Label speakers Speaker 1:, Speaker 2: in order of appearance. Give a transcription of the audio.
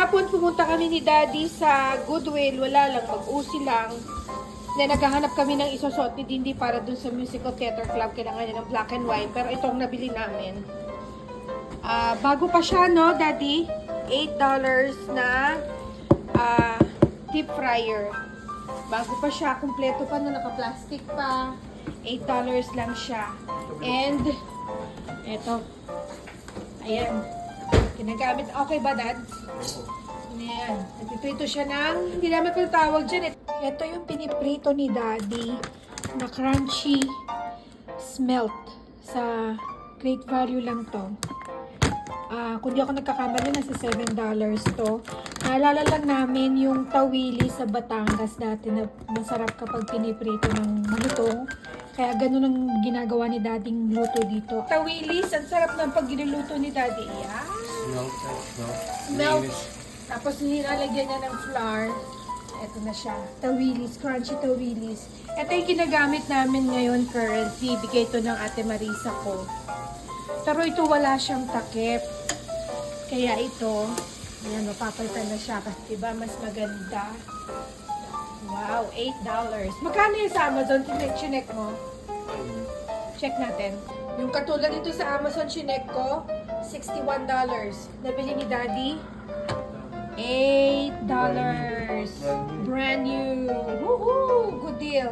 Speaker 1: Kahapon pumunta kami ni Daddy sa Goodwill. Wala lang, mag-usi lang. Then naghahanap kami ng isusot ni Dindy para dun sa musical theater club. Kailangan niya ng black and white. Pero itong nabili namin. Bago pa siya, no, Daddy? $8 na deep fryer. Bago pa siya. Kumpleto pa na, naka-plastic pa. $8 lang siya. And, eto. Ayan. Ginagamit. Okay ba, Dad? Ayan. Nagpiprito siya ng, hindi naman ko tawag dyan. Ito yung piniprito ni Daddy na crunchy smelt. Sa Great Value lang to. Kung di ako nagkakamali, nasa $7 to. Naalala lang namin yung tawili sa Batangas dati na masarap kapag piniprito ng malutong. Kaya ganun ang ginagawa ni Daddyng luto dito. Tawilis, ang sarap ng pag ginuluto ni Daddy. Yeah. Melt. Tapos nilalagyan niya ng flour. Ito na siya. Tawilis, crunchy tawilis. Ito yung ginagamit namin ngayon currently. Bigay ito ng Ate Marisa ko. Pero ito wala siyang takip. Kaya ito, ayan, mapapalitan na siya. Kasi diba, mas maganda. Wow, $8. Magkano yun sa Amazon? Chinek mo? Check natin. Yung katulad nito sa Amazon, chinek ko, $61. Nabili ni Daddy, $8. Brand new. Woohoo! Good deal.